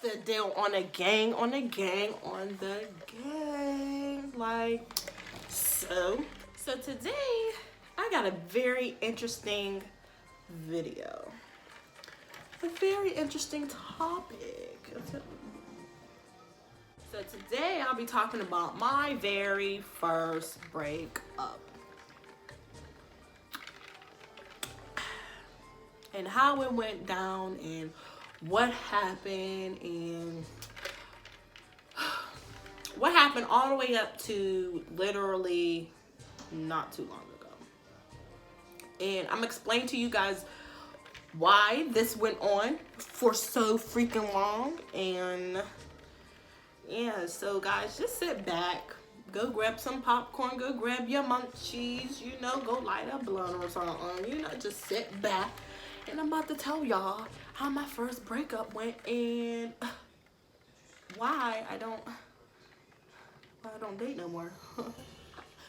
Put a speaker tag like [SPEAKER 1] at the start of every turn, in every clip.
[SPEAKER 1] the deal on the gang, on the gang, on the gang. Like, so today I got a very interesting video. A very interesting topic. So today I'll be talking about my very first breakup. And how it went down and what happened and what happened all the way up to literally not too long ago. And I'm explaining to you guys why this went on for so freaking long. And yeah, so guys, just sit back, go grab some popcorn, go grab your munchies, you know, go light a blunt or something, you know, just sit back. And I'm about to tell y'all how my first breakup went and why I don't date no more.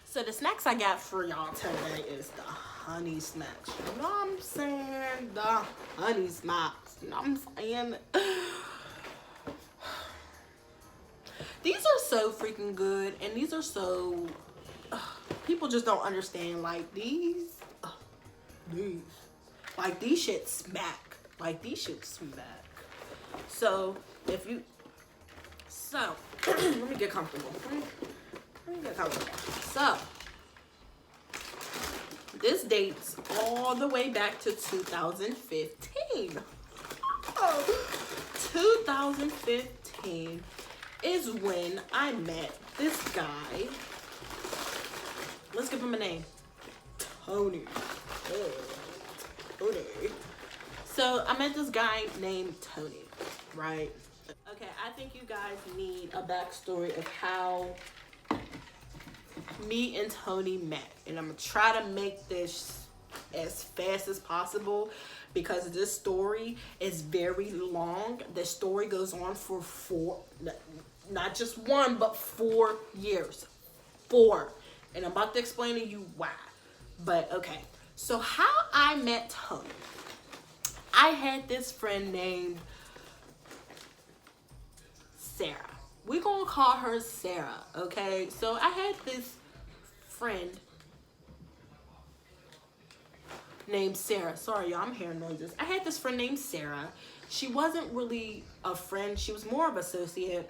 [SPEAKER 1] So the snacks I got for y'all today is the honey smacks. You know what I'm saying? The honey smacks. You know what I'm saying? These are so freaking good, and these are so people just don't understand. Like these shit smack. Like these shit smack. So let me get comfortable. So this dates all the way back to 2015. 2015 is when I met this guy. Let's give him a name. Tony. Tony. So I met this guy named Tony, right? Okay, I think you guys need a backstory of how me and Tony met. And I'm gonna try to make this as fast as possible because this story is very long. The story goes on for not just 1, but 4 years. 4. And I'm about to explain to you why. But okay. So how I met Tony. I had this friend named Sarah. We're gonna call her Sarah, okay? So I had this friend named Sarah. Sorry, y'all, I'm hearing noises. I had this friend named Sarah. She wasn't really a friend. She was more of an associate.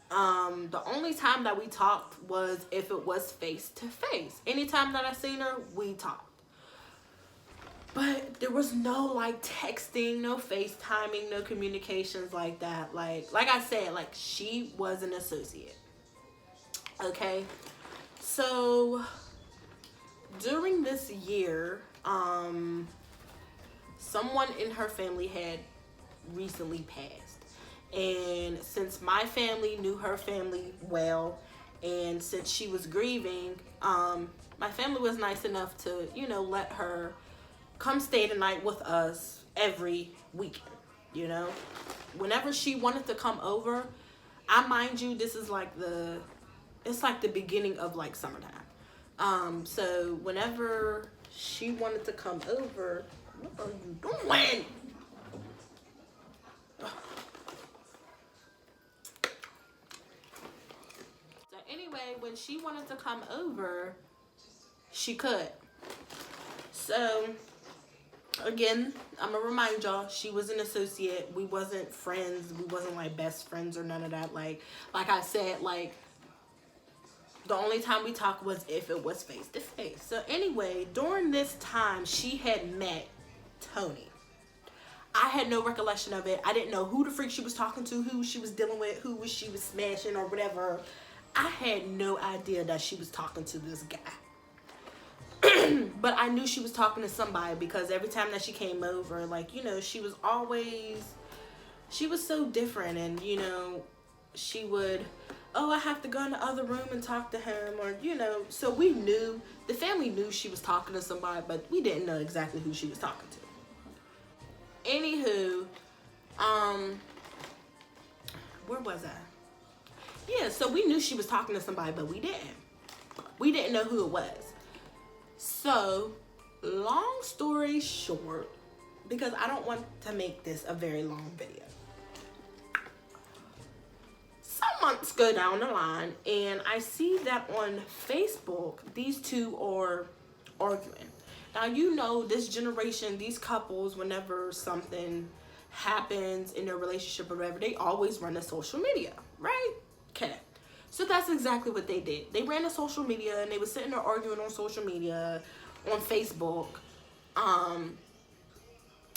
[SPEAKER 1] The only time that we talked was if it was face to face. Anytime that I seen her, we talked. But there was no like texting, no FaceTiming, no communications like that. Like I said, like she was an associate. Okay. So during this year, someone in her family had recently passed. And since my family knew her family well, and since she was grieving, my family was nice enough to, you know, let her come stay the night with us every weekend, you know. Whenever she wanted to come over, mind you, this is like it's like the beginning of like summertime. So whenever she wanted to come over, what are you doing? So anyway, when she wanted to come over, she could. So again, I'm gonna remind y'all, she was an associate. We wasn't friends. We wasn't like best friends or none of that. Like I said, like the only time we talked was if it was face to face. So anyway, during this time, she had met Tony. I had no recollection of it. I didn't know who the freak she was talking to, who she was dealing with, who she was smashing or whatever. I had no idea that she was talking to this guy. But I knew she was talking to somebody because every time that she came over, like, you know, she was so different. And, you know, she would, oh, I have to go in the other room and talk to him, or, you know. So we knew, the family knew she was talking to somebody, but we didn't know exactly who she was talking to. Anywho, where was I? Yeah, so we knew she was talking to somebody, but we didn't know who it was. So, long story short, because I don't want to make this a very long video. months go down the line, and I see that on Facebook, these two are arguing. Now, you know, this generation, these couples, whenever something happens in their relationship or whatever, they always run to social media, right? Okay. So that's exactly what they did. They ran to social media, and they were sitting there arguing on social media, on Facebook.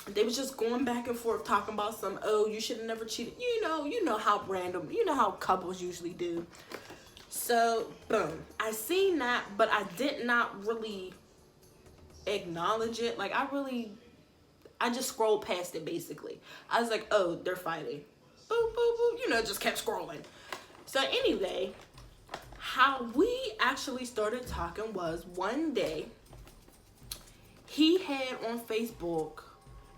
[SPEAKER 1] They was just going back and forth talking about some, oh, you should have never cheated. You know how random, you know how couples usually do. So, boom. I seen that, but I did not really acknowledge it. Like, I just scrolled past it, basically. I was like, oh, they're fighting. Boop, boop, boop. You know, just kept scrolling. So, anyway, how we actually started talking was one day, he had on Facebook,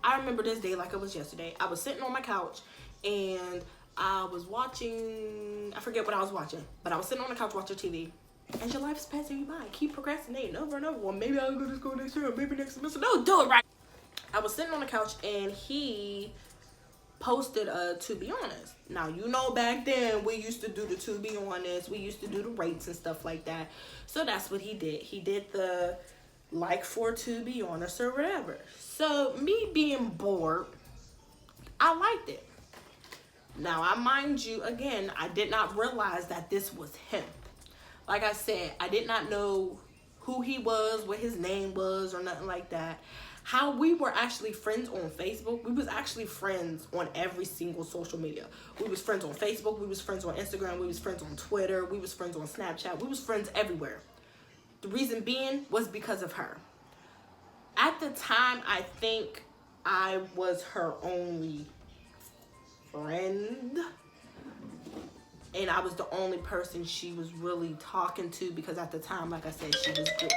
[SPEAKER 1] I remember this day like it was yesterday. I was sitting on my couch and I was watching, I forget what I was watching, but I was sitting on the couch watching TV. As your life is passing you by, keep procrastinating over and over. Well, maybe I'll just go next year, maybe next semester. No, do it right. I was sitting on the couch and he posted To Be Honest. Now, you know, back then we used to do the To Be Honest. We used to do the rates and stuff like that. So that's what he did. He did the like for To Be Honest or whatever. So me being bored, I liked it. Now, I mind you, again, I did not realize that this was him. Like I said, I did not know who he was, what his name was, or nothing like that. How we were actually friends on Facebook, we was actually friends on every single social media. We was friends on Facebook, we was friends on Instagram, we was friends on Twitter, we was friends on Snapchat, we was friends everywhere. The reason being was because of her. At the time, I think I was her only friend. And I was the only person she was really talking to because at the time, like I said, she was good.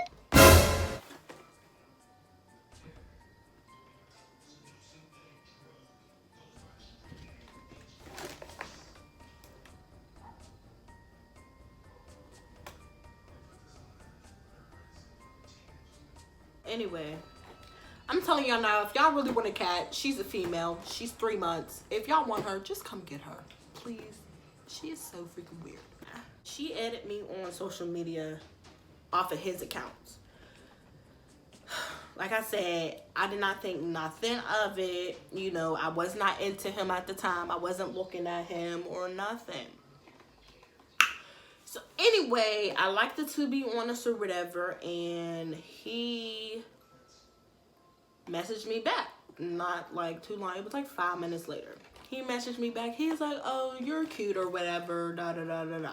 [SPEAKER 1] Anyway, I'm telling y'all now, if y'all really want a cat, she's a female. She's 3 months. If y'all want her, just come get her. Please. She is so freaking weird. She added me on social media off of his accounts. Like I said, I did not think nothing of it. You know, I was not into him at the time. I wasn't looking at him or nothing. So anyway, I liked the To Be Honest or whatever, and he messaged me back. Not like too long. It was like 5 minutes later. He messaged me back. He's like, oh, you're cute or whatever, da da da da da.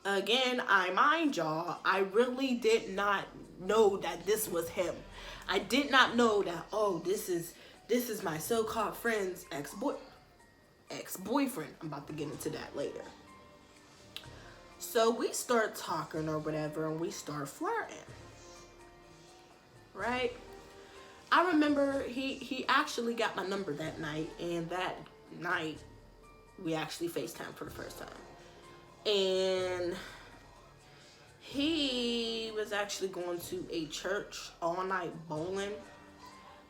[SPEAKER 1] Again, I mind y'all, I really did not know that this was him. I did not know that, oh, this is my so-called friend's ex-boyfriend. I'm about to get into that later. So we start talking or whatever, and we start flirting. Right? I remember he actually got my number that night, and that night we actually FaceTimed for the first time. And he was actually going to a church all night bowling.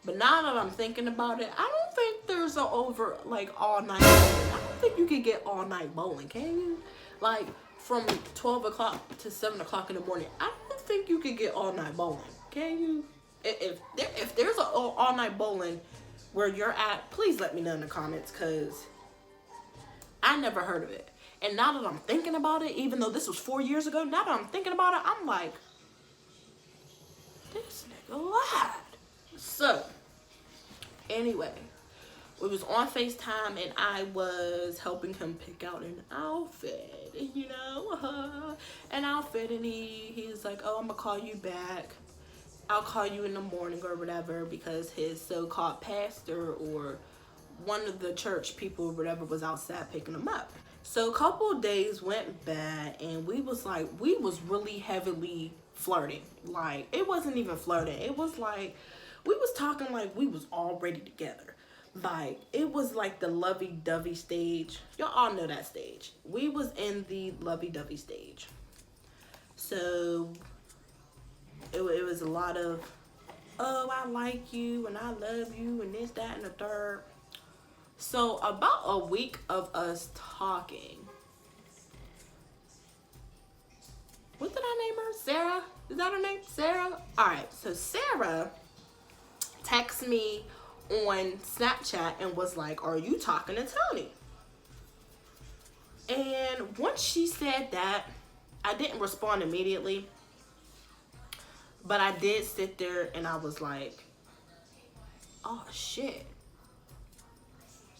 [SPEAKER 1] But now that I'm thinking about it, I don't think there's an over like all night bowling. I don't think you can get all night bowling, can you? Like from 12 o'clock to 7 o'clock in the morning. I don't think you can get all night bowling, can you? If there's an all night bowling where you're at, please let me know in the comments, because I never heard of it. And now that I'm thinking about it, even though this was 4 years ago, now that I'm thinking about it, I'm like, this nigga lied. So, anyway, we was on FaceTime and I was helping him pick out an outfit, you know, an outfit. And he's like, oh, I'm gonna call you back. I'll call you in the morning or whatever, because his so-called pastor or one of the church people or whatever was outside picking him up. So a couple of days went by and we was really heavily flirting. Like, it wasn't even flirting. It was like, we was talking like we was already together. Like, it was like the lovey-dovey stage. Y'all all know that stage. We was in the lovey-dovey stage. So it was a lot of, oh, I like you and I love you and this, that, and the third. So about a week of us talking, what did I name her? Sarah? Is that her name? Sarah? Alright, so Sarah texted me on Snapchat and was like, are you talking to Tony? And once she said that, I didn't respond immediately, but I did sit there and I was like, oh shit,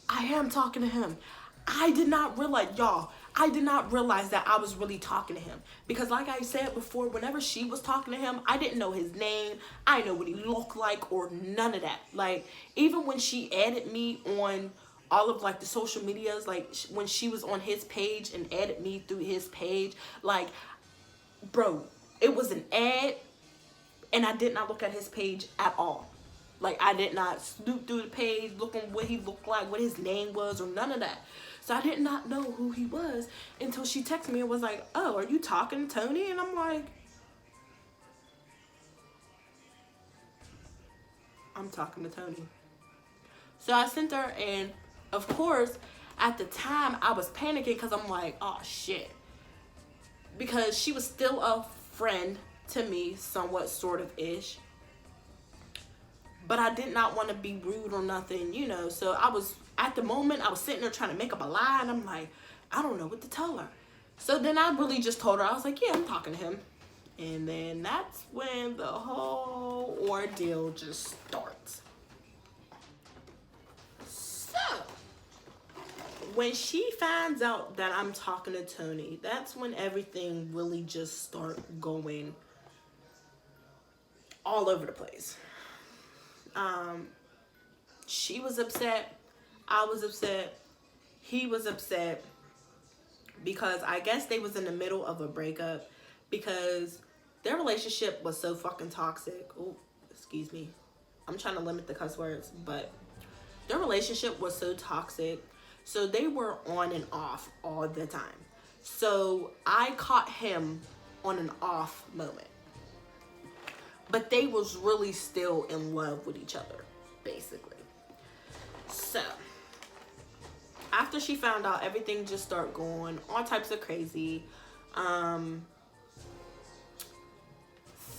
[SPEAKER 1] I am talking to him. I did not realize, y'all, I did not realize that I was really talking to him. Because like I said before, whenever she was talking to him, I didn't know his name. I didn't know what he looked like or none of that. Like, even when she added me on all of like the social medias, like when she was on his page and added me through his page, like, bro, it was an ad and I did not look at his page at all. Like, I did not snoop through the page looking what he looked like, what his name was, or none of that. So I did not know who he was until she texted me and was like, oh, are you talking to Tony? And I'm like, I'm talking to Tony. So I sent her, and of course, at the time, I was panicking because I'm like, oh, shit. Because she was still a friend to me, somewhat, sort of ish. But I did not want to be rude or nothing, you know. So I was, at the moment, I was sitting there trying to make up a lie. And I'm like, I don't know what to tell her. So then I really just told her, I was like, yeah, I'm talking to him. And then that's when the whole ordeal just starts. So, when she finds out that I'm talking to Tony, that's when everything really just start going all over the place. She was upset, I was upset, he was upset, because I guess they was in the middle of a breakup, because their relationship was so fucking toxic. Oh, excuse me, I'm trying to limit the cuss words, but their relationship was so toxic, so they were on and off all the time. So I caught him on an off moment, but they was really still in love with each other, basically. So after she found out, everything just started going all types of crazy.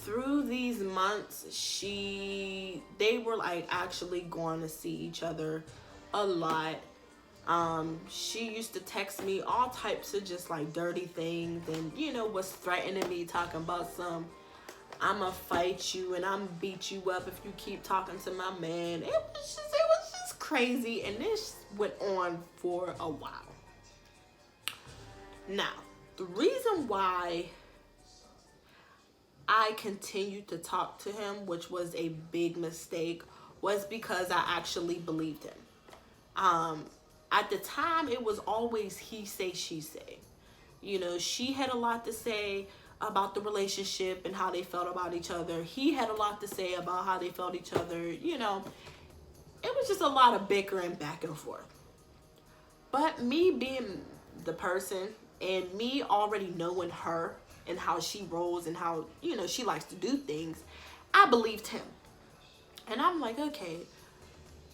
[SPEAKER 1] Through these months, they were like actually going to see each other a lot. She used to text me all types of just like dirty things, and you know, was threatening me, talking about some, I'ma fight you and I'm beat you up if you keep talking to my man. It was just crazy, and this went on for a while. Now, the reason why I continued to talk to him, which was a big mistake, was because I actually believed him. At the time, it was always he say, she say. You know, she had a lot to say about the relationship and how they felt about each other. He had a lot to say about how they felt each other. You know, it was just a lot of bickering back and forth. But me being the person and me already knowing her and how she rolls and how, you know, she likes to do things, I believed him. And I'm like, okay,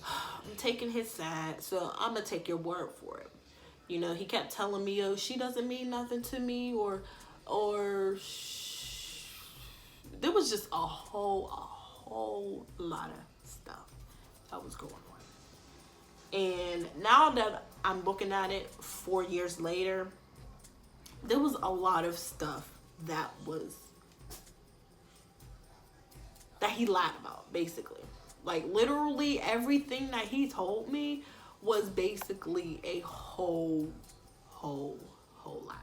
[SPEAKER 1] I'm taking his side, so I'm gonna take your word for it. You know, he kept telling me, oh, she doesn't mean nothing to me, or there was just a whole lot of stuff that was going on. And now that I'm looking at it 4 years later, there was a lot of stuff that he lied about, basically. Like, literally everything that he told me was basically a whole lie.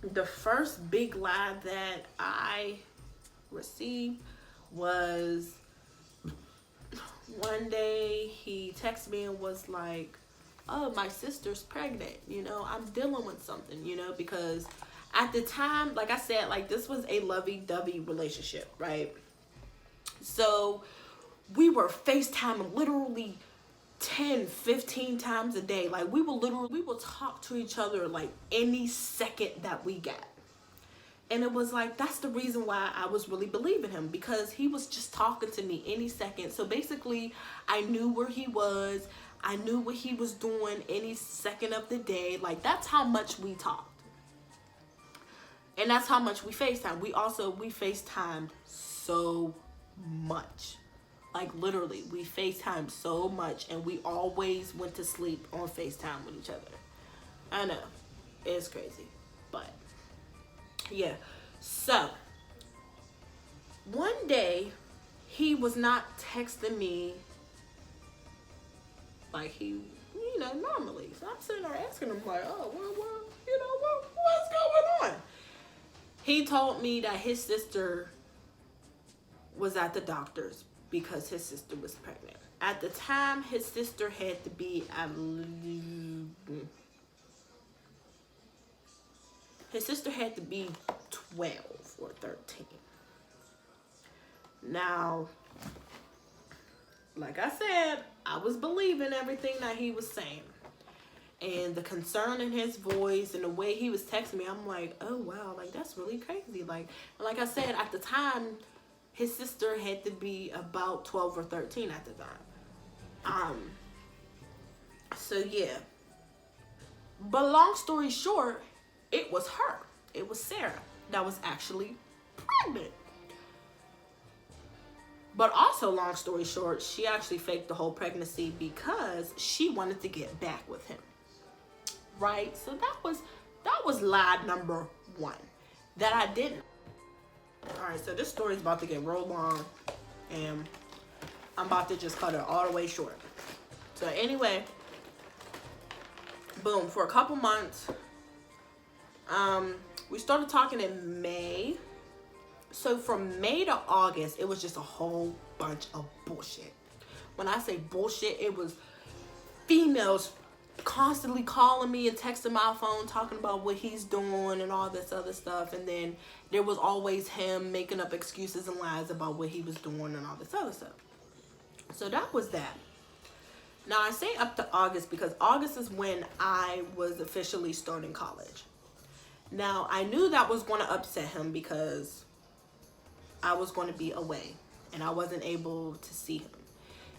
[SPEAKER 1] The first big lie that I received was one day he texted me and was like, oh, my sister's pregnant, you know, I'm dealing with something, you know, because at the time, like I said, like, this was a lovey-dovey relationship, right? So we were FaceTiming literally 10, 15 times a day. Like, we will talk to each other like any second that we got. And it was like, that's the reason why I was really believing him, because he was just talking to me any second. So basically, I knew where he was. I knew what he was doing any second of the day. Like, that's how much we talked. And that's how much we FaceTime. We FaceTimed so much. Like, literally, we FaceTimed so much. And we always went to sleep on FaceTime with each other. I know. It's crazy. But, yeah. So, one day, he was not texting me like he, normally. So I'm sitting there asking him, like, oh, what's going on? He told me that his sister was at the doctor's because his sister was pregnant. At the time, his sister had to be his sister had to be 12 or 13. Now, like I said, I was believing everything that he was saying. And the concern in his voice and the way he was texting me, I'm like, oh, wow, like, that's really crazy. Like I said, at the time, his sister had to be about 12 or 13 at the time. So, yeah. But long story short, it was her. It was Sarah that was actually pregnant. But also, long story short, she actually faked the whole pregnancy because she wanted to get back with him. Right? So that was lie number one that I didn't. Alright, so this story is about to get real long, and I'm about to just cut it all the way short. So anyway, boom, for a couple months, we started talking in May. So from May to August, it was just a whole bunch of bullshit. When I say bullshit, it was females constantly calling me and texting my phone talking about what he's doing and all this other stuff. And then there was always him making up excuses and lies about what he was doing and all this other stuff. So that was that. Now I say up to August because August is when I was officially starting college. Now I knew that was going to upset him because I was going to be away and I wasn't able to see him.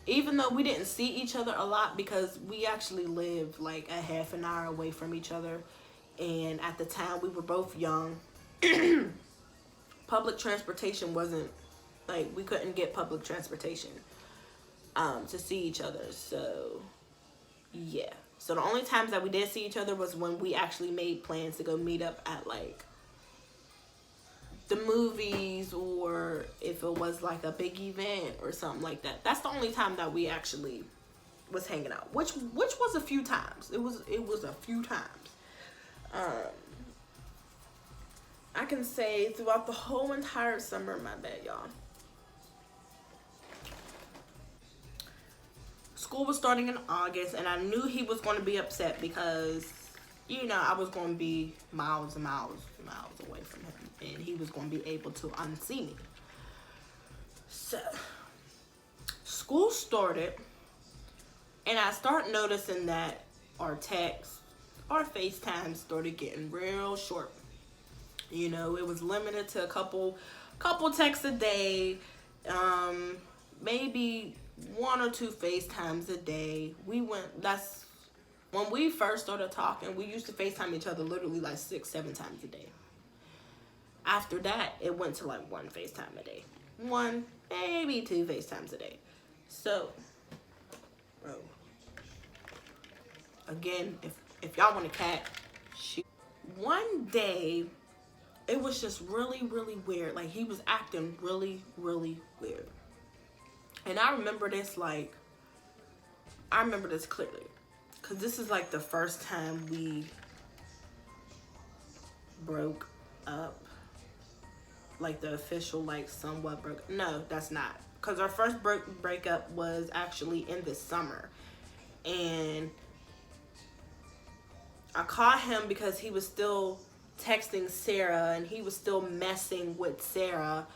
[SPEAKER 1] Even though we didn't see each other a lot because we actually lived like a half an hour away from each other. And at the time we were both young. Public transportation wasn't, like, we couldn't get public transportation to see each other. So, yeah. So the only times that we did see each other was when we actually made plans to go meet up at like the movies, or if it was like a big event or something like that. That's the only time that we actually was hanging out, which was a few times. It was a few times. I can say throughout the whole entire summer, my bad, y'all. School was starting in August, and I knew he was going to be upset because, I was going to be miles and miles and miles away from him. And he was going to be able to unsee me. So, school started. And I started noticing that our texts, our FaceTime started getting real short. It was limited to a couple texts a day. Maybe 1 or 2 FaceTimes a day. That's when we first started talking. We used to FaceTime each other literally like 6-7 times a day. After that, it went to like 1 FaceTime a day. 1, maybe 2 FaceTimes a day. So, bro. Again, if y'all want a cat, shoot. One day, it was just really, really weird. Like, he was acting really, really weird. And I remember this clearly. Because this is like the first time we broke up. Like the official, like, somewhat broke. No, that's not. Because our first breakup was actually in the summer. And I caught him because he was still texting Sarah and he was still messing with Sarah.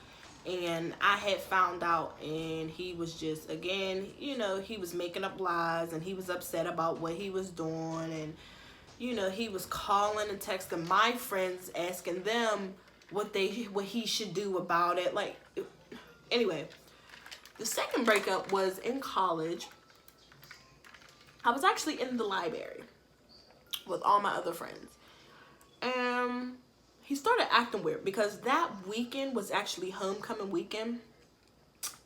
[SPEAKER 1] And I had found out, and he was just, again, he was making up lies, and he was upset about what he was doing. And, he was calling and texting my friends, asking them what he should do about it. Like, anyway, the second breakup was in college. I was actually in the library with all my other friends. And he started acting weird because that weekend was actually homecoming weekend.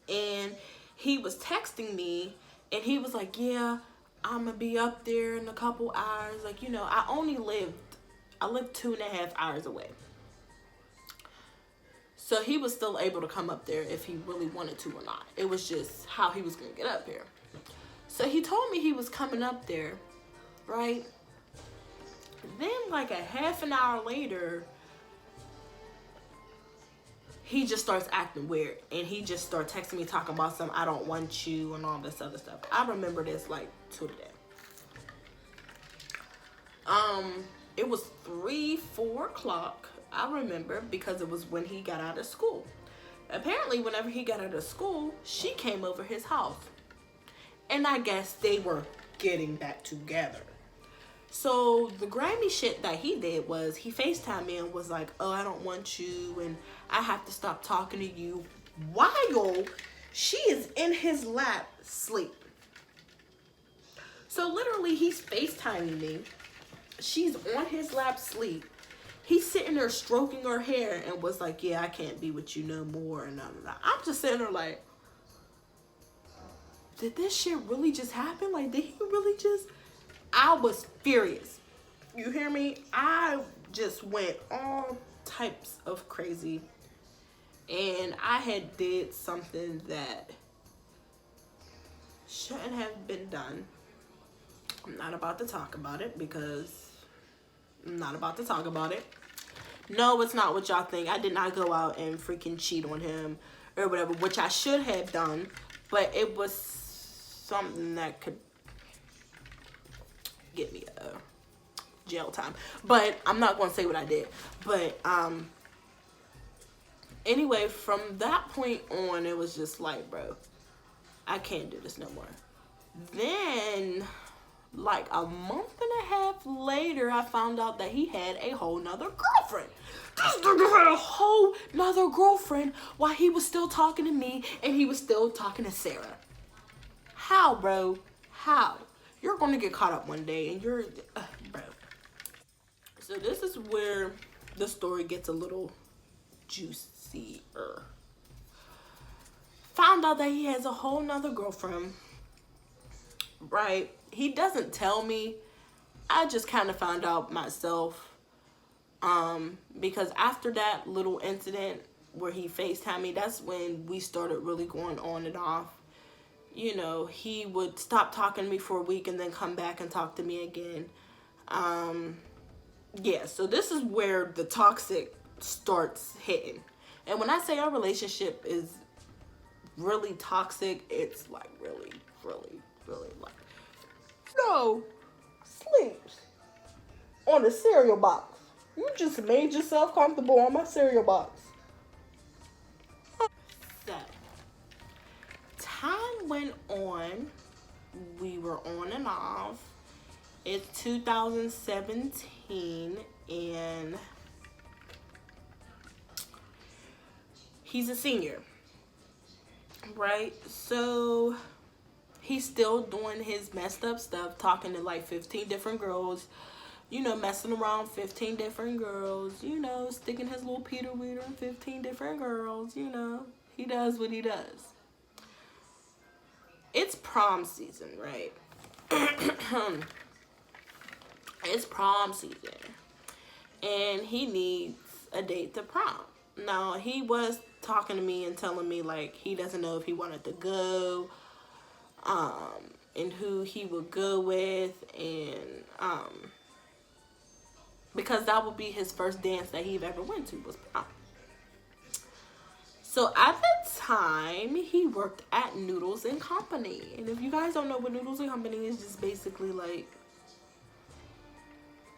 [SPEAKER 1] And he was texting me and he was like, yeah, I'm gonna be up there in a couple hours. Like, you know, I lived 2.5 hours away. So he was still able to come up there if he really wanted to or not. It was just how he was gonna get up here. So he told me he was coming up there, right? Then like a half an hour later, he just starts acting weird. And he just started texting me talking about some I don't want you and all this other stuff. I remember this like to the day. It was 3-4 o'clock. I remember because it was when he got out of school. Apparently, whenever he got out of school, she came over his house. And I guess they were getting back together. So the grimy shit that he did was he FaceTimed me and was like, oh, I don't want you and I have to stop talking to you while she is in his lap sleep. So literally he's FaceTiming me. She's on his lap sleep. He's sitting there stroking her hair and was like, yeah, I can't be with you no more. And I'm just sitting there like, did this shit really just happen? Like, did he really just... I was furious. You hear me? I just went all types of crazy. And I had did something that shouldn't have been done. I'm not about to talk about it because I'm not about to talk about it. No, it's not what y'all think. I did not go out and freaking cheat on him or whatever, which I should have done. But it was something that could get me a jail time. But I'm not going to say what I did. But anyway, from that point on, it was just like, bro, I can't do this no more. Then, like a month and a half later, I found out that he had a whole nother girlfriend. This nigga had a whole nother girlfriend while he was still talking to me and he was still talking to Sarah. How, bro? How? You're going to get caught up one day and you're... bro. So this is where the story gets a little juicier. Found out that he has a whole nother girlfriend. Right? He doesn't tell me. I just kind of found out myself. Because after that little incident where he FaceTimed me, that's when we started really going on and off. You know, he would stop talking to me for a week and then come back and talk to me again. Yeah, so this is where the toxic starts hitting. And when I say our relationship is really toxic, it's like really, really, really like... No, sleeps on the cereal box. You just made yourself comfortable on my cereal box. So, time went on. We were on and off. It's 2017 and he's a senior, right? So he's still doing his messed up stuff, talking to like 15 different girls, you know, messing around 15 different girls, you know, sticking his little Peter Weeder in 15 different girls, you know. He does what he does. It's prom season, right? It's prom season. And he needs a date to prom. Now, he was talking to me and telling me, like, he doesn't know if he wanted to go, and who he would go with, and, because that would be his first dance that he ever went to was prom. So at the time, he worked at Noodles and Company. And if you guys don't know what Noodles and Company is, just basically like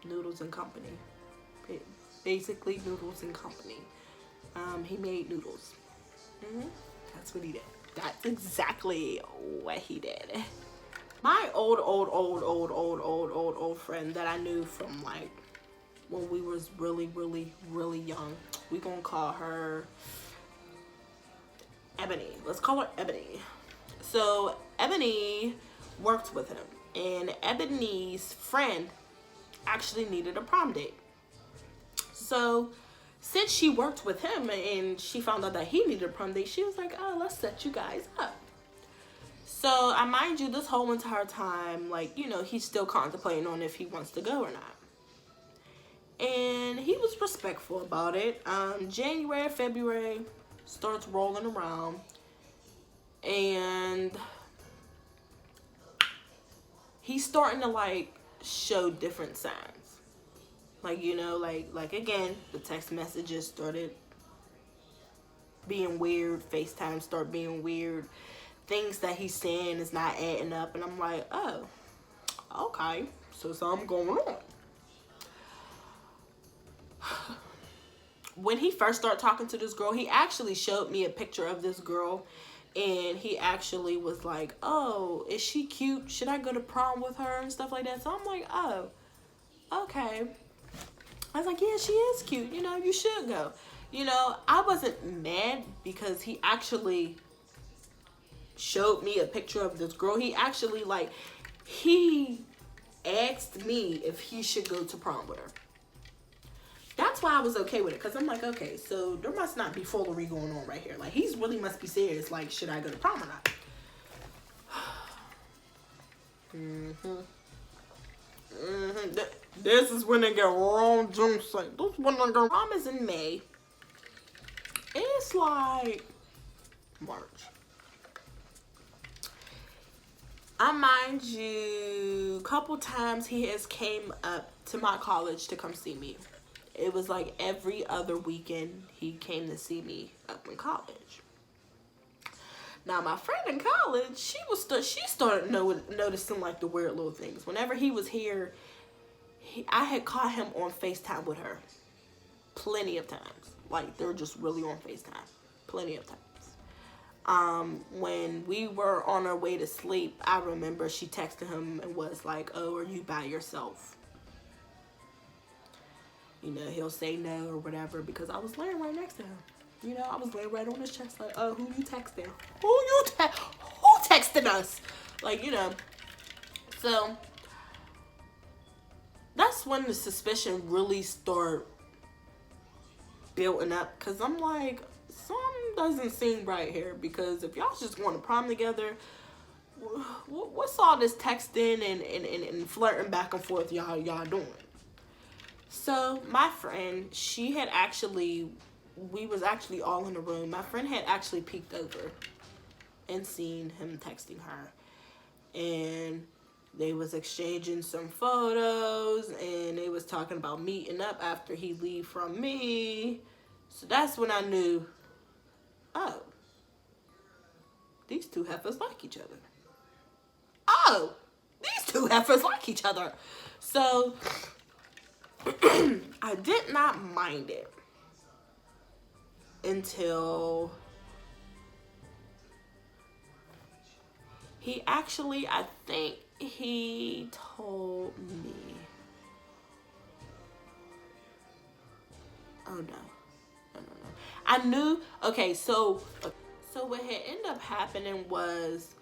[SPEAKER 1] Noodles and Company. Basically Noodles and Company. He made noodles. That's what he did. That's exactly what he did. My old friend that I knew from like when we was really, really, really young. We gonna call her Ebony. Let's call her Ebony. So Ebony worked with him, and Ebony's friend actually needed a prom date. So since she worked with him and she found out that he needed a prom date, she was like, oh, let's set you guys up. So I mind you, this whole entire time, like, you know, he's still contemplating on if he wants to go or not. And he was respectful about it. January, February starts rolling around, and he's starting to like show different signs. Like, you know, like again, the text messages started being weird. FaceTime started being weird. Things that he's saying is not adding up. And I'm like, oh, okay. So something going on. When he first started talking to this girl, he actually showed me a picture of this girl. And he actually was like, oh, is she cute? Should I go to prom with her and stuff like that? So I'm like, oh, okay. I was like, yeah, she is cute. You know, you should go. You know, I wasn't mad because he actually showed me a picture of this girl. He actually, like, he asked me if he should go to prom with her. That's why I was okay with it. Because I'm like, okay, so there must not be foolery going on right here. Like, he's really must be serious. Like, should I go to prom or not? This is when they get wrong juice. Like, this when they go. Prom is in May. It's like March. I mind you, a couple times he has came up to my college to come see me. It was like every other weekend he came to see me up in college. Now my friend in college, she started noticing like the weird little things. Whenever he was here, I had caught him on FaceTime with her plenty of times. Like, they're just really on FaceTime plenty of times. When we were on our way to sleep, I remember she texted him and was like, oh, are you by yourself? You know, he'll say no or whatever because I was laying right next to him. You know, I was laying right on his chest like, oh, who you texting? Who texting us? Like, you know. So, that's when the suspicion really started building up. Because I'm like, something doesn't seem right here. Because if y'all just going to prom together, what's all this texting and flirting back and forth y'all doing? So my friend, we was actually all in the room. My friend had actually peeked over and seen him texting her. And they was exchanging some photos, and they was talking about meeting up after he leave from me. So that's when I knew, oh, these two heifers like each other. Oh, these two heifers like each other. So I did not mind it until he actually, I think he told me, oh no. I knew, okay, so what had ended up happening was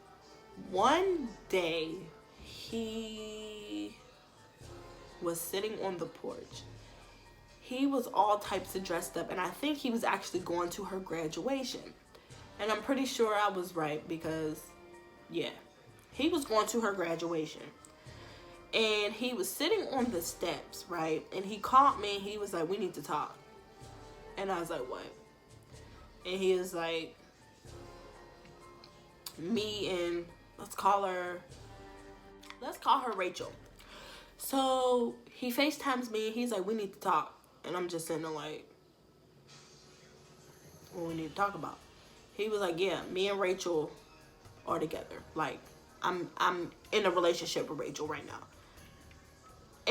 [SPEAKER 1] one day he was sitting on the porch. He was all types of dressed up, and I think he was actually going to her graduation. And I'm pretty sure I was right because, yeah, he was going to her graduation. And he was sitting on the steps, right? And he called me, and he was like, we need to talk. And I was like, what? And he was like, me and let's call her Rachel. So he FaceTimes me and he's like, we need to talk. And I'm just sitting there like, what we need to talk about? He was like, yeah, me and Rachel are together. Like, I'm in a relationship with Rachel right now.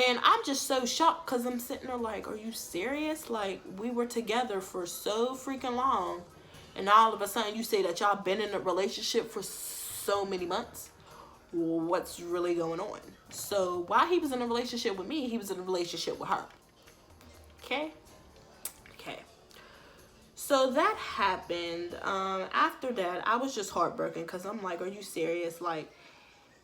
[SPEAKER 1] And I'm just so shocked because I'm sitting there like, are you serious? Like, we were together for so freaking long. And all of a sudden you say that y'all been in a relationship for so many months. What's really going on? So while he was in a relationship with me, he was in a relationship with her. Okay. Okay. So that happened. After that, I was just heartbroken because I'm like, are you serious? Like,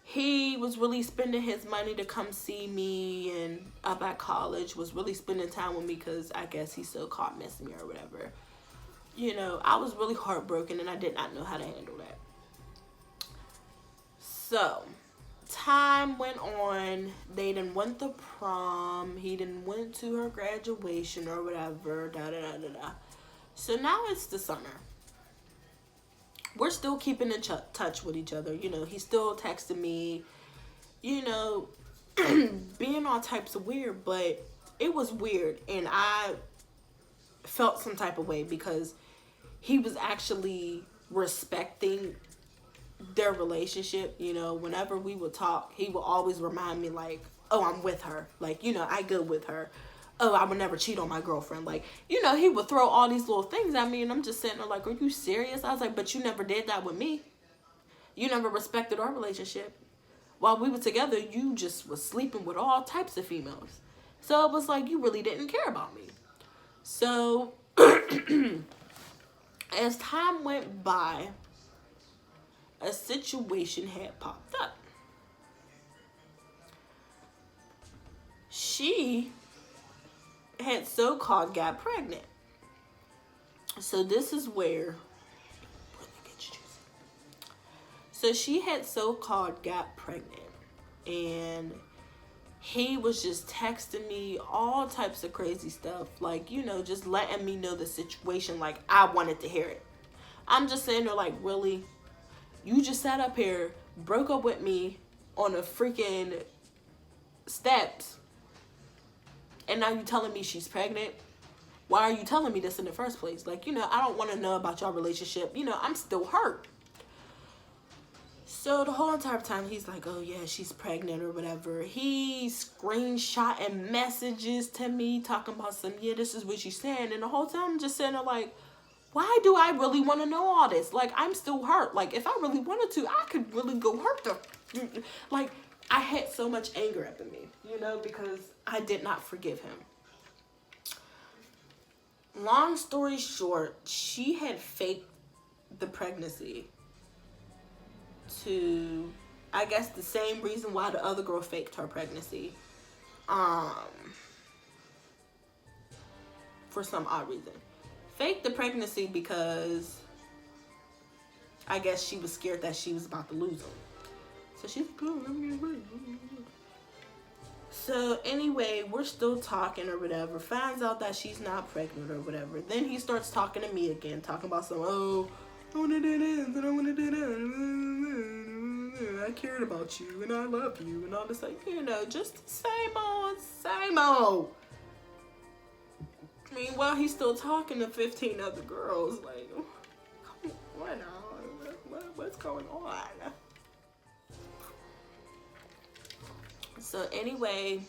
[SPEAKER 1] he was really spending his money to come see me, and up at college was really spending time with me because I guess he still caught missing me or whatever. You know, I was really heartbroken and I did not know how to handle that. So, time went on. They didn't went to prom. He didn't went to her graduation or whatever. Da da da da da. So now it's the summer. We're still keeping in touch with each other. You know, he's still texting me. You know, being all types of weird, but it was weird, and I felt some type of way because he was actually respecting their relationship. You know, whenever we would talk, he would always remind me like, oh, I'm with her, like, you know, I go with her, oh, I would never cheat on my girlfriend, like, you know, he would throw all these little things at me, and I'm just sitting there like, are you serious? I was like, but you never did that with me. You never respected our relationship. While we were together, you just was sleeping with all types of females. So it was like, you really didn't care about me. So as time went by, a situation had popped up. She had so-called got pregnant. So this is where it gets juicy. So she had so-called got pregnant, and he was just texting me all types of crazy stuff, like, you know, just letting me know the situation, like I wanted to hear it. I'm just saying there like, really? You just sat up here, broke up with me on a freaking steps, and now you telling me she's pregnant? Why are you telling me this in the first place? Like, you know, I don't want to know about your relationship. You know, I'm still hurt. So the whole entire time he's like, oh yeah, she's pregnant or whatever. He screenshotting messages to me talking about some, yeah, this is what she's saying. And the whole time I'm just sitting there like, why do I really want to know all this? Like, I'm still hurt. Like, if I really wanted to, I could really go hurt them. Like, I had so much anger up in me, you know, because I did not forgive him. Long story short, she had faked the pregnancy to, I guess, the same reason why the other girl faked her pregnancy. For some odd reason. Faked the pregnancy because I guess she was scared that she was about to lose him. So she's like, oh, let me get ready. So anyway, we're still talking or whatever. Finds out that she's not pregnant or whatever. Then he starts talking to me again, talking about some, oh, I want to do this and I want to do that. I cared about you and I love you and all this, like, you know, just same old, same old. Meanwhile, he's still talking to 15 other girls. Like, what's going on? So anyway,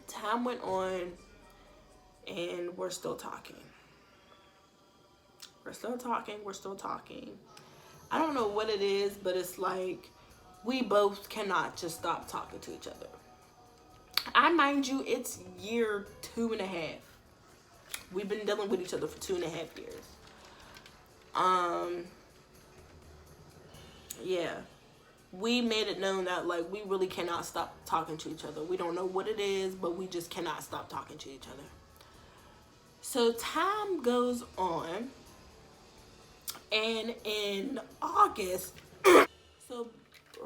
[SPEAKER 1] time went on, and we're still talking. We're still talking. I don't know what it is, but it's like we both cannot just stop talking to each other. I mind you, it's year 2.5. We've been dealing with each other for 2.5 years. Yeah. We made it known that, like, we really cannot stop talking to each other. We don't know what it is, but we just cannot stop talking to each other. So time goes on, and in August, so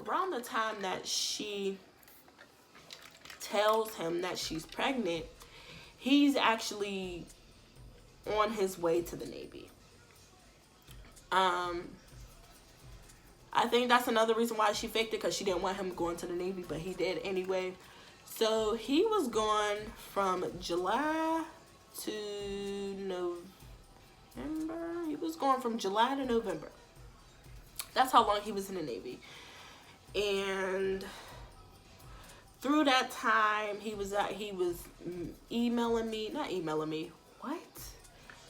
[SPEAKER 1] around the time that she tells him that she's pregnant, he's actually on his way to the Navy. I think that's another reason why she faked it, because she didn't want him going to the Navy, but he did anyway. So he was gone from July to November. He was gone from July to November. That's how long he was in the Navy. And through that time, he was emailing me, not emailing me. What?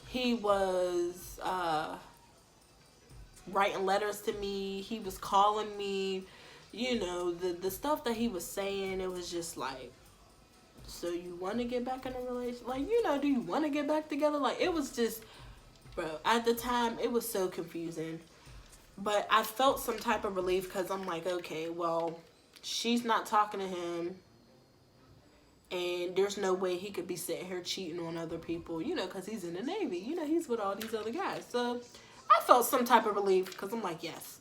[SPEAKER 1] He was writing letters to me. He was calling me. You know, the stuff that he was saying, it was just like So you want to get back in a relationship? Like, you know, do you want to get back together? Like, it was just, bro, at the time, it was so confusing. But I felt some type of relief because I'm like, okay, well, she's not talking to him. And there's no way he could be sitting here cheating on other people, you know, because he's in the Navy. You know, he's with all these other guys. So I felt some type of relief because I'm like, yes.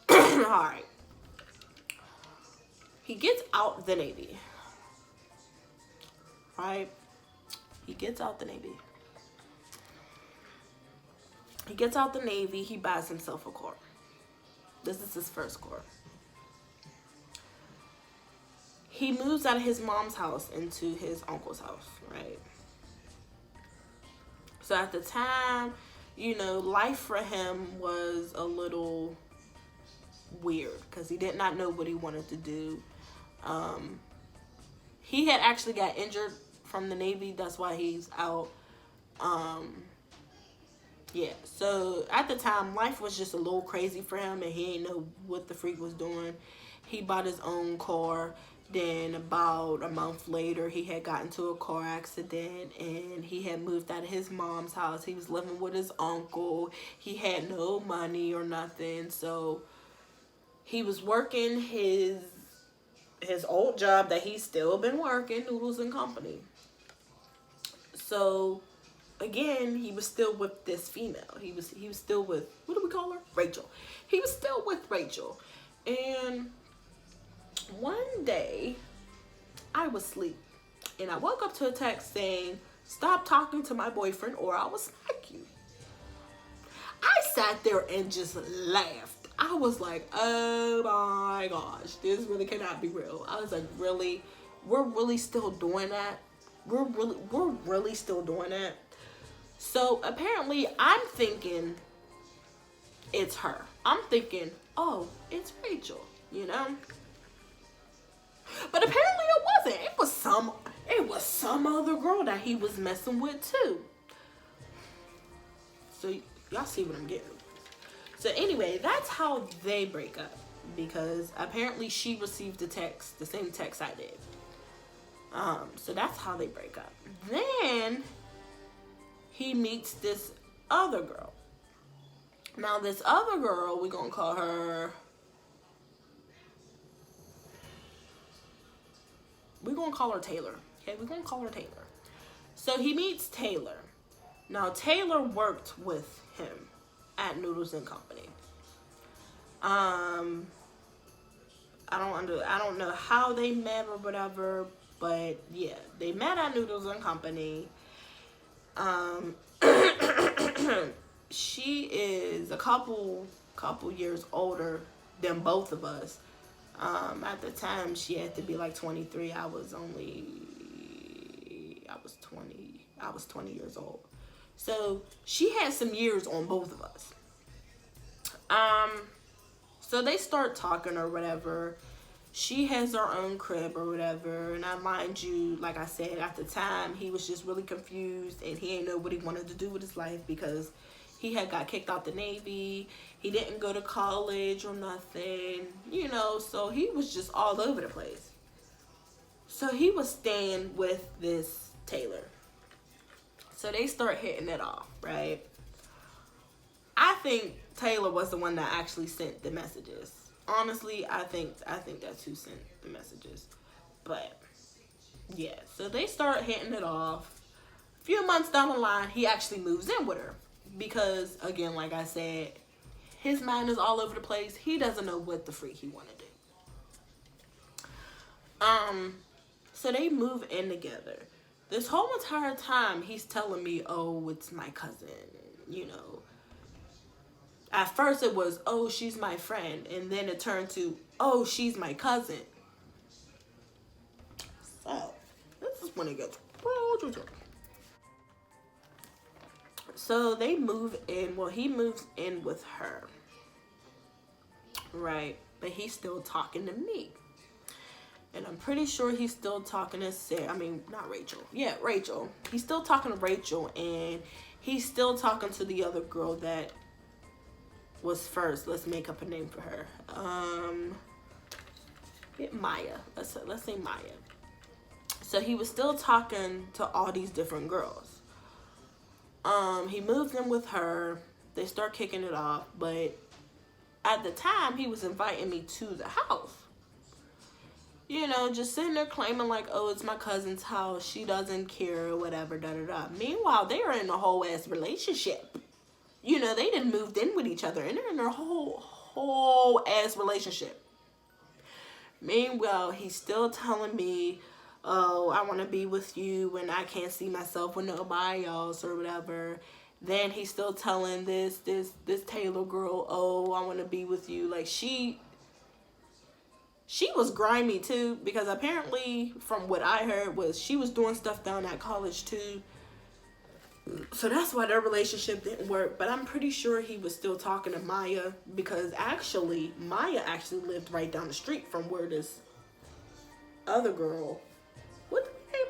[SPEAKER 1] All right. He gets out the Navy. Right? He gets out the Navy. He gets out the Navy. He buys himself a car. This is his first car. He moves out of his mom's house into his uncle's house, right? So at the time, you know, life for him was a little weird because he did not know what he wanted to do. He had actually got injured from the Navy. That's why he's out. Yeah, so at the time, life was just a little crazy for him, and he didn't know what the freak was doing. He bought his own car. Then about a month later, he had gotten into a car accident, and he had moved out of his mom's house. He was living with his uncle. He had no money or nothing, so he was working his old job that he's still been working, Noodles and Company. So again, he was still with this female. He was still with, what do we call her? Rachel. He was still with Rachel. And one day, I was asleep. And I woke up to a text saying, stop talking to my boyfriend or I will smack you. I sat there and just laughed. I was like, oh my gosh, this really cannot be real. I was like, really? We're really still doing that? We're really still doing that? So apparently I'm thinking it's her. I'm thinking, oh, it's Rachel, you know? But apparently it wasn't. It was some other girl that he was messing with too. So y'all see what I'm getting. So anyway, that's how they break up. Because apparently she received the text, the same text I did. So that's how they break up. Then he meets this other girl. Now this other girl, we're gonna call her, Taylor. Okay, we're gonna call her Taylor. So he meets Taylor. Now Taylor worked with him at Noodles and Company. I don't know how they met or whatever, but yeah, they met at Noodles and Company. She is a couple years older than both of us. At the time, she had to be like 23. I was 20 years old. So she had some years on both of us. So they start talking or whatever. She has her own crib or whatever. And I mind you, like I said, at the time, he was just really confused and he didn't know what he wanted to do with his life because he had got kicked out the Navy. He didn't go to college or nothing, you know, so he was just all over the place. So he was staying with this Taylor. So they start hitting it off, right? I think Taylor was the one that actually sent the messages. Honestly, I think that's who sent the messages. But yeah, so they start hitting it off. A few months down the line, he actually moves in with her. Because, again, like I said, his mind is all over the place. He doesn't know what the freak he want to do. So they move in together. This whole entire time, he's telling me, oh, it's my cousin. You know. At first it was, oh, she's my friend. And then it turned to, oh, she's my cousin. So, this is when it gets real. So they move in. Well, he moves in with her. Right. But he's still talking to me. And I'm pretty sure he's still talking to Sarah. I mean, not Rachel. Yeah, Rachel. He's still talking to Rachel. And he's still talking to the other girl that was first. Let's make up a name for her. Maya. Let's say Maya. So he was still talking to all these different girls. He moved in with her. They start kicking it off, but at the time he was inviting me to the house. You know, just sitting there claiming like, oh, it's my cousin's house. She doesn't care or whatever, da-da-da. Meanwhile, they are in a whole ass relationship. You know, they done moved in with each other and they're in their whole ass relationship. Meanwhile, he's still telling me, oh, I want to be with you when I can't see myself with nobody else or whatever. Then he's still telling this Taylor girl, oh, I want to be with you. Like, she was grimy too, because apparently from what I heard was she was doing stuff down at college too. So that's why their relationship didn't work. But I'm pretty sure he was still talking to Maya, because actually Maya actually lived right down the street from where this other girl, what's her name?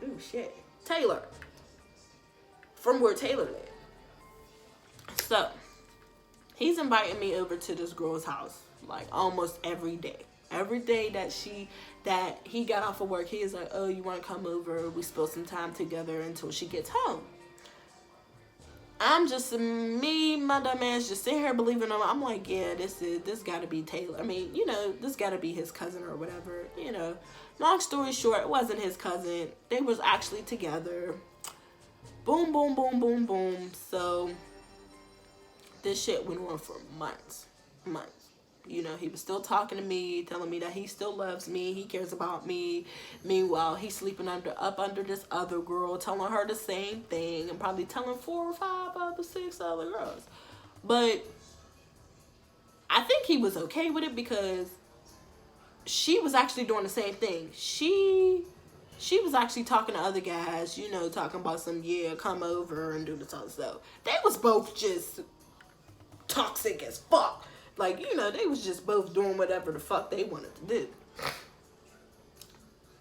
[SPEAKER 1] Oh shit, Taylor. From where Taylor lived. So he's inviting me over to this girl's house like almost every day. Every day that he got off of work, he is like, oh, you want to come over? We spend some time together until she gets home. I'm just, me, my dumb ass, just sitting here believing him. I'm like, yeah, this gotta be Taylor. I mean, you know, this gotta be his cousin or whatever. You know, long story short, it wasn't his cousin. They was actually together. Boom, boom, boom, boom, boom. So this shit went on for months. You know, he was still talking to me, telling me that he still loves me, he cares about me. Meanwhile, he's sleeping up under this other girl, telling her the same thing, and probably telling 4 or 5 other 6 other girls. But I think he was okay with it, because she was actually doing the same thing. She was actually talking to other guys, you know, talking about some, yeah, come over and do this other stuff. They was both just toxic as fuck. Like, you know, they was just both doing whatever the fuck they wanted to do.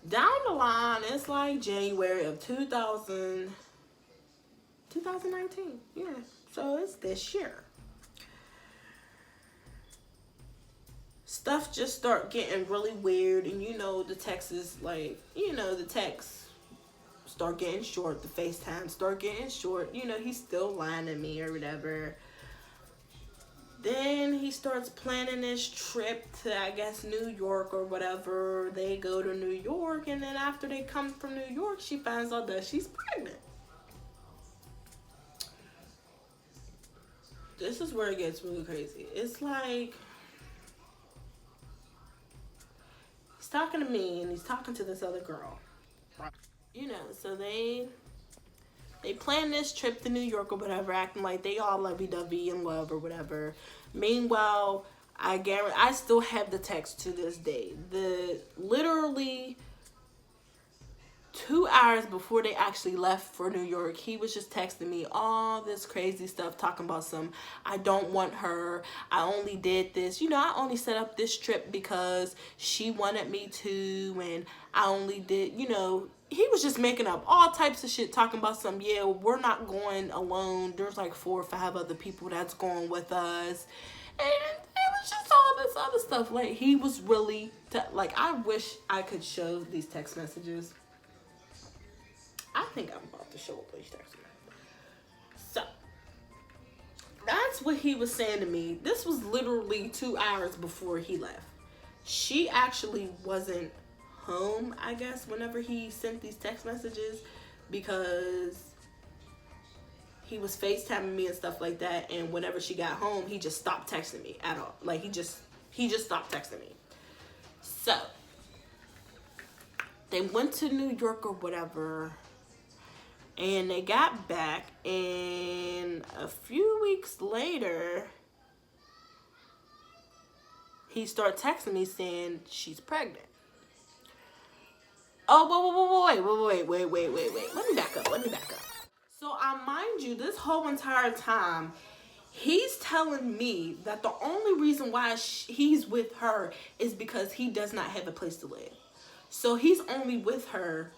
[SPEAKER 1] Down the line, it's like January of 2019. Yeah, so it's this year. Stuff just start getting really weird, and you know, the texts is like, you know, the texts start getting short, the FaceTime start getting short. You know, he's still lying to me or whatever. Then he starts planning this trip to, I guess, New York or whatever. They go to New York, and then after they come from New York, she finds out that she's pregnant. This is where it gets really crazy. It's like, he's talking to me, and he's talking to this other girl. You know, so they plan this trip to New York or whatever, acting like they all lovey-dovey in love or whatever. Meanwhile, I still have the text to this day. Literally 2 hours before they actually left for New York, he was just texting me all this crazy stuff, talking about some, I don't want her, I only did this, you know, I only set up this trip because she wanted me to, and I only did, you know, he was just making up all types of shit, talking about some, yeah, we're not going alone, there's like 4 or 5 other people that's going with us, and it was just all this other stuff. Like, he was really, like, I wish I could show these text messages. I think I'm about to show a these text messages. So, that's what he was saying to me. This was literally 2 hours before he left. She actually wasn't home, I guess, whenever he sent these text messages, because he was FaceTiming me and stuff like that, and whenever she got home, he just stopped texting me at all. Like, he just stopped texting me. So they went to New York or whatever, and they got back, and a few weeks later, he started texting me saying she's pregnant. Oh, wait. Let me back up. So, mind you, this whole entire time, he's telling me that the only reason why he's with her is because he does not have a place to live. So, he's only with her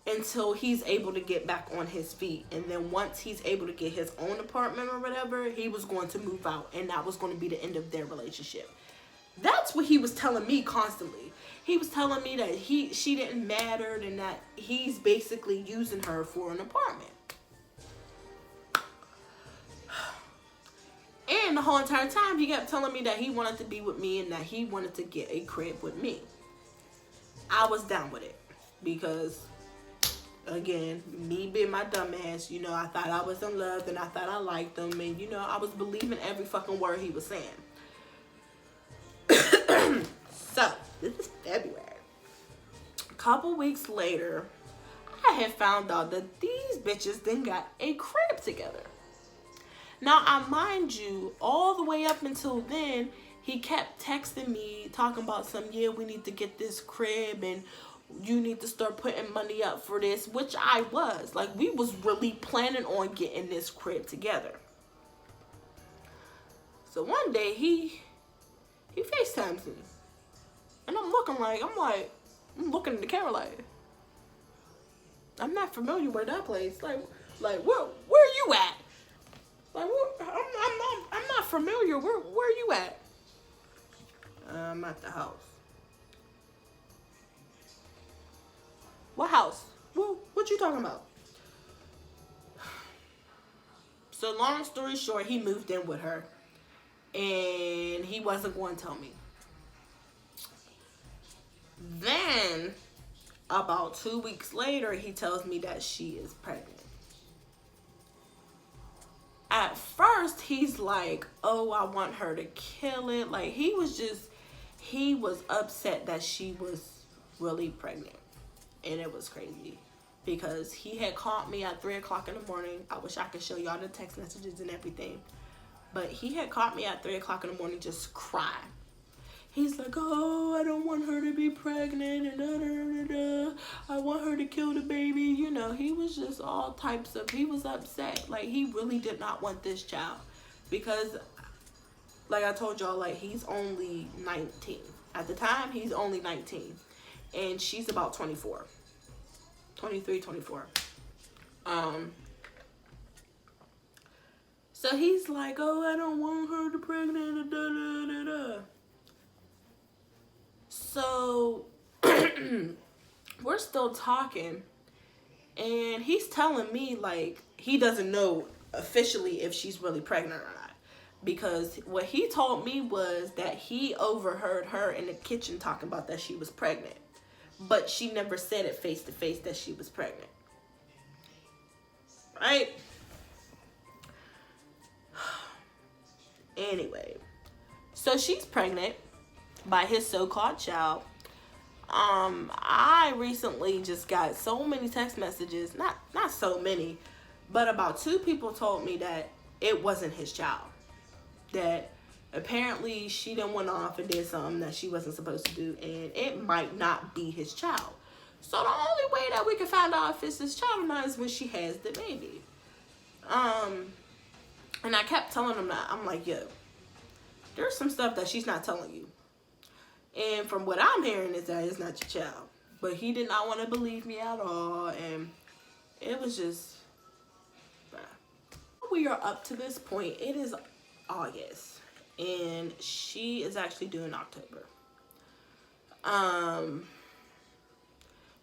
[SPEAKER 1] until he's able to get back on his feet. And then once he's able to get his own apartment or whatever, he was going to move out. And that was going to be the end of their relationship. That's what he was telling me constantly. He was telling me that she didn't matter and that he's basically using her for an apartment. And the whole entire time he kept telling me that he wanted to be with me and that he wanted to get a crib with me. I was down with it because, again, me being my dumb ass, you know, I thought I was in love and I thought I liked him, and, you know, I was believing every fucking word he was saying. So, this is February. A couple weeks later, I had found out that these bitches then got a crib together. Now, I mind you, all the way up until then, he kept texting me, talking about yeah, we need to get this crib and you need to start putting money up for this, which I was. Like, we was really planning on getting this crib together. So one day, he FaceTimes me. And I'm looking in the camera like, I'm not familiar with that place. Like where you at? Like, I'm not familiar. Where you at? I'm at the house. What house? What you talking about? So long story short, he moved in with her, and he wasn't going to tell me. Then, about 2 weeks later, he tells me that she is pregnant. At first, he's like, oh, I want her to kill it. Like, he was upset that she was really pregnant. And it was crazy. Because he had called me at 3 o'clock in the morning. I wish I could show y'all the text messages and everything. But he had called me at 3 o'clock in the morning just crying. He's like, oh, I don't want her to be pregnant, and I want her to kill the baby. You know, he was just all types of, he was upset. Like, he really did not want this child. Because, like I told y'all, like, he's only 19. At the time, he's only 19. And she's about 24. 23, 24. So he's like, oh, I don't want her to pregnant, So, we're still talking, and he's telling me, like, he doesn't know officially if she's really pregnant or not. Because what he told me was that he overheard her in the kitchen talking about that she was pregnant. But she never said it face to face that she was pregnant. Right? Anyway, so she's pregnant by his so-called child. I recently just got so many text messages, not so many, but about 2 people told me that it wasn't his child. That apparently she done went off and did something that she wasn't supposed to do, and it might not be his child. So the only way that we can find out if it's his child or not is when she has the baby. And I kept telling him that. I'm like, yo, there's some stuff that she's not telling you. And from what I'm hearing is that it's not your child. But he did not want to believe me at all. And it was just, we are up to this point. It is August. And she is actually due in October.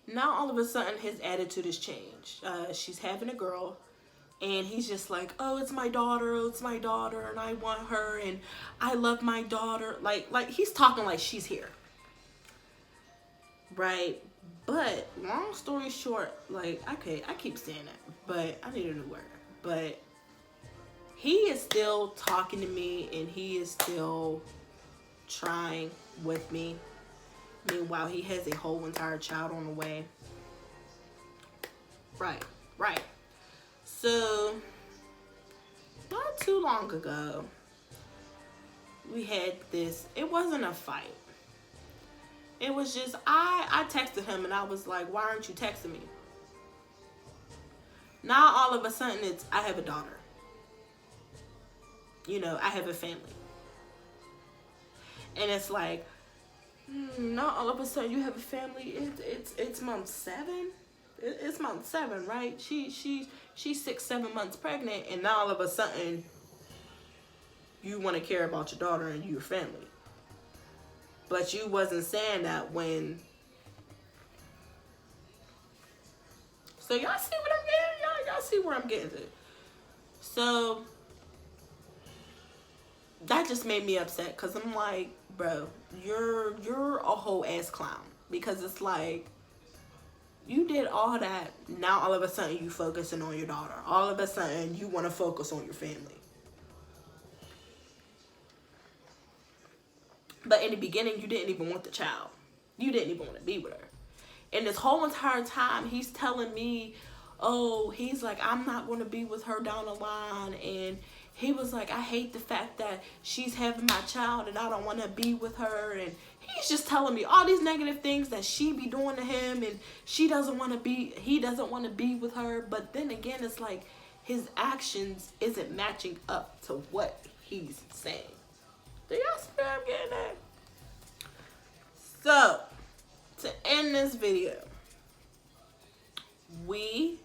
[SPEAKER 1] Now all of a sudden his attitude has changed. She's having a girl. And he's just like, oh, it's my daughter, and I want her, and I love my daughter. Like he's talking like she's here. Right? But, long story short, like, okay, I keep saying that, but I need a new word. But he is still talking to me, and he is still trying with me. Meanwhile, he has a whole entire child on the way. Right. So, not too long ago, we had this, it wasn't a fight. It was just, I texted him and I was like, why aren't you texting me? Now all of a sudden it's, I have a daughter. You know, I have a family. And it's like, not all of a sudden you have a family. It's month 7. It's month 7, right? She's 6-7 months pregnant, and now all of a sudden you want to care about your daughter and your family. But you wasn't saying that when. So y'all see what I'm getting? Y'all see where I'm getting to. So that just made me upset because I'm like, bro, you're a whole ass clown. Because it's like, you did all that. Now all of a sudden you focusing on your daughter. All of a sudden you want to focus on your family. But in the beginning, you didn't even want the child. You didn't even want to be with her. And this whole entire time, he's telling me, oh, he's like, I'm not going to be with her down the line. And he was like, I hate the fact that she's having my child and I don't want to be with her. And he's just telling me all these negative things that she be doing to him. And he doesn't want to be with her. But then again, it's like his actions isn't matching up to what he's saying. Do y'all see what I'm getting at? So, to end this video, we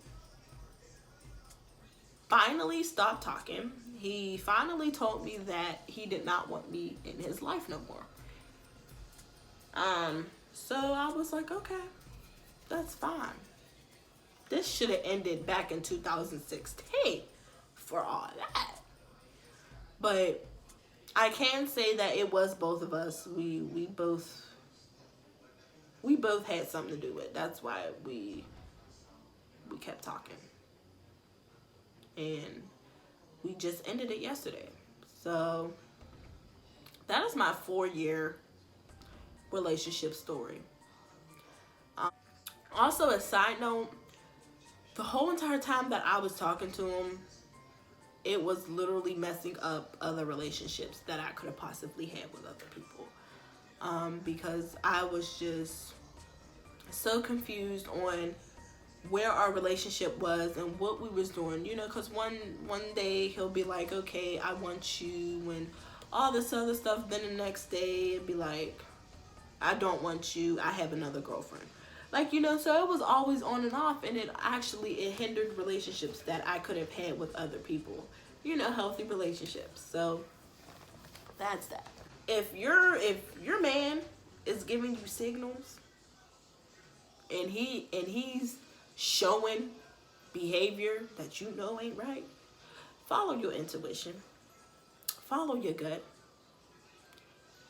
[SPEAKER 1] finally stopped talking. He finally told me that he did not want me in his life no more. So I was like, okay, that's fine. This should have ended back in 2016 for all that. But I can say that it was both of us. We both had something to do with it. That's why we kept talking. And we just ended it yesterday. So that is my 4-year relationship story. Also, a side note, the whole entire time that I was talking to him, it was literally messing up other relationships that I could have possibly had with other people. Because I was just so confused on where our relationship was and what we was doing. You know, because one day he'll be like, okay, I want you, and all this other stuff. Then the next day it'd be like, I don't want you, I have another girlfriend. Like, you know, so it was always on and off, and it hindered relationships that I could have had with other people. You know, healthy relationships. So that's that. If your man is giving you signals and he's showing behavior that you know ain't right, follow your intuition. Follow your gut.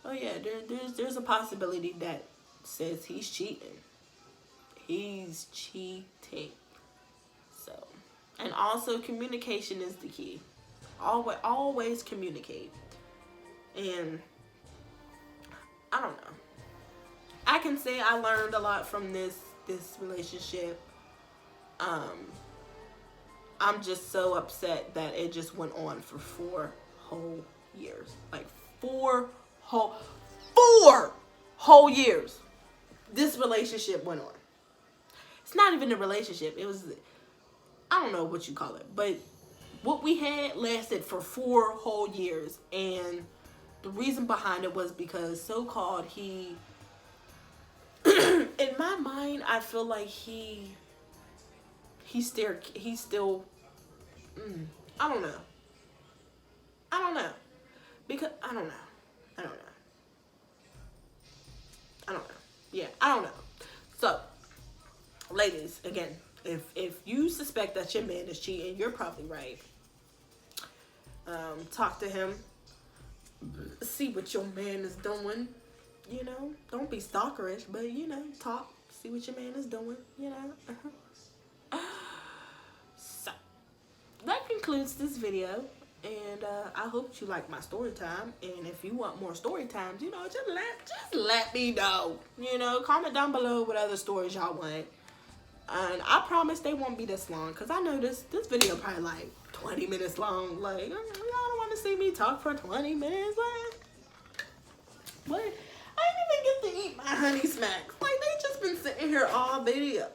[SPEAKER 1] Oh yeah, there's a possibility that says he's cheating. He's cheating. So, and also communication is the key. Always communicate. And I don't know. I can say I learned a lot from this relationship. I'm just so upset that it just went on for 4 whole years. Like 4 whole years. This relationship went on. It's not even a relationship. It was, I don't know what you call it, but what we had lasted for 4 whole years. And the reason behind it was because so-called he, in my mind, I feel like he's still, I don't know. Because, I don't know. Yeah, I don't know. So, ladies, again, if you suspect that your man is cheating, you're probably right. Talk to him. See what your man is doing. You know, don't be stalkerish, but you know, talk. See what your man is doing. You know. So that concludes this video, and I hope you like my story time. And if you want more story times, you know, just let me know. You know, comment down below what other stories y'all want. And I promise they won't be this long, because I know this video probably like 20 minutes long. Like, y'all don't want to see me talk for 20 minutes. Like, what? I didn't even get to eat my honey smacks. Like, they just been sitting here all video.